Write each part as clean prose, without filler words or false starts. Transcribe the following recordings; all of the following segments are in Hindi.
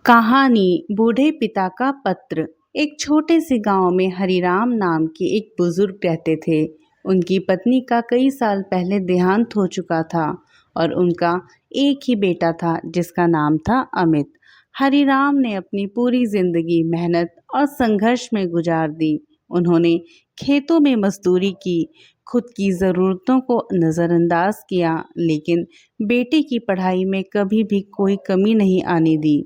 कहानी बूढ़े पिता का पत्र। एक छोटे से गांव में हरिराम नाम के एक बुजुर्ग रहते थे। उनकी पत्नी का कई साल पहले देहांत हो चुका था और उनका एक ही बेटा था जिसका नाम था अमित। हरिराम ने अपनी पूरी जिंदगी मेहनत और संघर्ष में गुजार दी। उन्होंने खेतों में मजदूरी की, खुद की ज़रूरतों को नज़रअंदाज किया, लेकिन बेटे की पढ़ाई में कभी भी कोई कमी नहीं आने दी।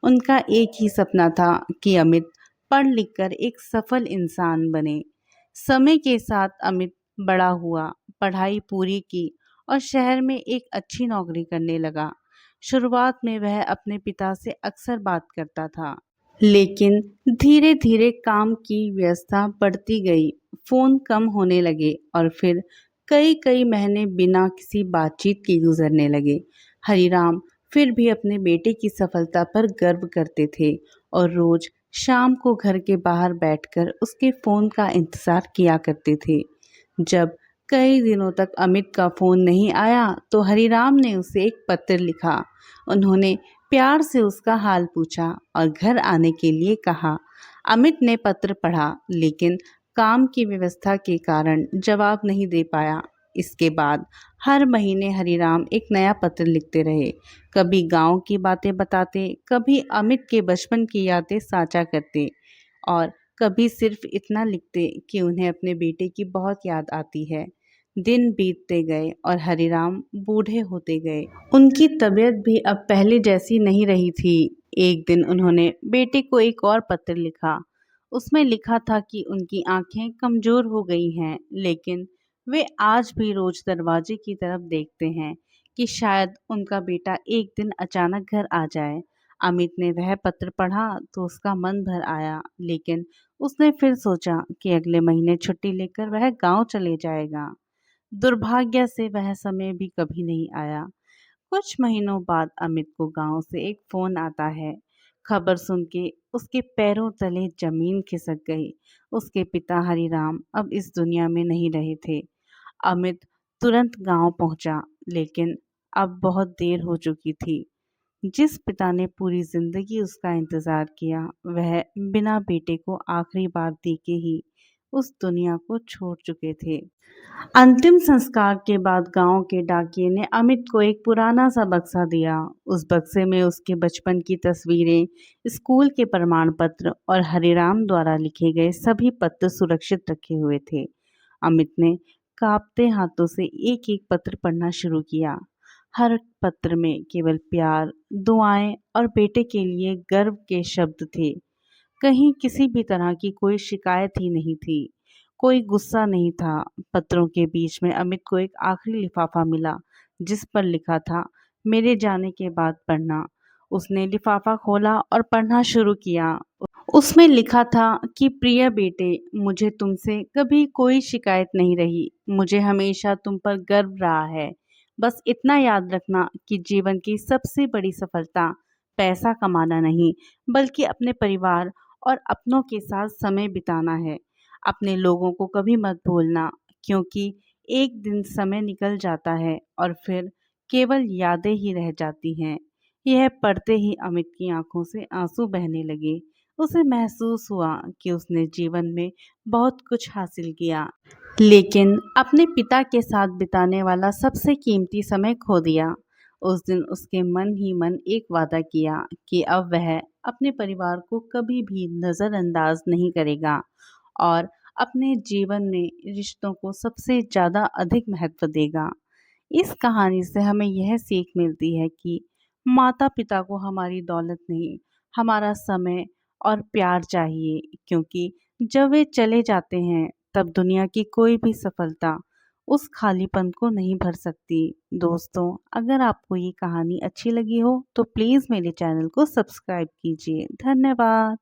उनका एक ही सपना था कि अमित पढ़ लिख कर एक सफल इंसान बने। समय के साथ अमित बड़ा हुआ, पढ़ाई पूरी की और शहर में एक अच्छी नौकरी करने लगा। शुरुआत में वह अपने पिता से अक्सर बात करता था, लेकिन धीरे धीरे काम की व्यस्तता बढ़ती गई। फोन कम होने लगे और फिर कई कई महीने बिना किसी बातचीत के गुजरने लगे। हरिराम फिर भी अपने बेटे की सफलता पर गर्व करते थे और रोज शाम को घर के बाहर बैठकर उसके फोन का इंतजार किया करते थे। जब कई दिनों तक अमित का फोन नहीं आया तो हरिराम ने उसे एक पत्र लिखा। उन्होंने प्यार से उसका हाल पूछा और घर आने के लिए कहा। अमित ने पत्र पढ़ा, लेकिन काम की व्यवस्था के कारण जवाब नहीं दे पाया। इसके बाद हर महीने हरिराम एक नया पत्र लिखते रहे। कभी गांव की बातें बताते, कभी अमित के बचपन की यादें साझा करते और कभी सिर्फ इतना लिखते कि उन्हें अपने बेटे की बहुत याद आती है। दिन बीतते गए और हरिराम बूढ़े होते गए। उनकी तबीयत भी अब पहले जैसी नहीं रही थी। एक दिन उन्होंने बेटे को एक और पत्र लिखा। उसमें लिखा था कि उनकी आंखें कमजोर हो गई हैं, लेकिन वे आज भी रोज दरवाजे की तरफ देखते हैं कि शायद उनका बेटा एक दिन अचानक घर आ जाए। अमित ने वह पत्र पढ़ा तो उसका मन भर आया, लेकिन उसने फिर सोचा कि अगले महीने छुट्टी लेकर वह गांव चले जाएगा। दुर्भाग्य से वह समय भी कभी नहीं आया। कुछ महीनों बाद अमित को गांव से एक फोन आता है। खबर सुन के उसके पैरों तले जमीन खिसक गई। उसके पिता हरिराम अब इस दुनिया में नहीं रहे थे। अमित तुरंत गांव पहुंचा, लेकिन अब बहुत देर हो चुकी थी। जिस पिता ने पूरी जिंदगी उसका इंतजार किया, वह बिना बेटे को आखिरी बार देखे ही उस दुनिया को छोड़ चुके थे। अंतिम संस्कार के बाद गांव के डाकिये ने अमित को एक पुराना सा बक्सा दिया। उस बक्से में उसके बचपन की तस्वीरें, स्कूल के प्रमाण पत्र और हरिराम द्वारा लिखे गए सभी पत्र सुरक्षित रखे हुए थे। अमित ने कांपते हाथों से एक एक पत्र पढ़ना शुरू किया। हर पत्र में केवल प्यार, दुआएं और बेटे के लिए गर्व के शब्द थे। कहीं किसी भी तरह की कोई शिकायत ही नहीं थी, कोई गुस्सा नहीं था। पत्रों के बीच में अमित को एक आखिरी लिफाफा मिला, जिस पर लिखा था, मेरे जाने के बाद पढ़ना। उसने लिफाफा खोला और पढ़ना शुरू किया। उसमें लिखा था कि प्रिय बेटे, मुझे तुमसे कभी कोई शिकायत नहीं रही। मुझे हमेशा तुम पर गर्व रहा है। बस इतना याद रखना कि जीवन की सबसे बड़ी सफलता पैसा कमाना नहीं, बल्कि अपने परिवार और अपनों के साथ समय बिताना है। अपने लोगों को कभी मत भूलना, क्योंकि एक दिन समय निकल जाता है और फिर केवल यादें ही रह जाती हैं। यह पढ़ते ही अमित की आंखों से आंसू बहने लगे। उसे महसूस हुआ कि उसने जीवन में बहुत कुछ हासिल किया, लेकिन अपने पिता के साथ बिताने वाला सबसे कीमती समय खो दिया। उस दिन उसके मन ही मन एक वादा किया कि अब वह अपने परिवार को कभी भी नज़रअंदाज नहीं करेगा और अपने जीवन में रिश्तों को सबसे ज़्यादा अधिक महत्व देगा। इस कहानी से हमें यह सीख मिलती है कि माता पिता को हमारी दौलत नहीं, हमारा समय और प्यार चाहिए, क्योंकि जब वे चले जाते हैं तब दुनिया की कोई भी सफलता उस खालीपन को नहीं भर सकती। दोस्तों, अगर आपको ये कहानी अच्छी लगी हो तो प्लीज़ मेरे चैनल को सब्सक्राइब कीजिए। धन्यवाद।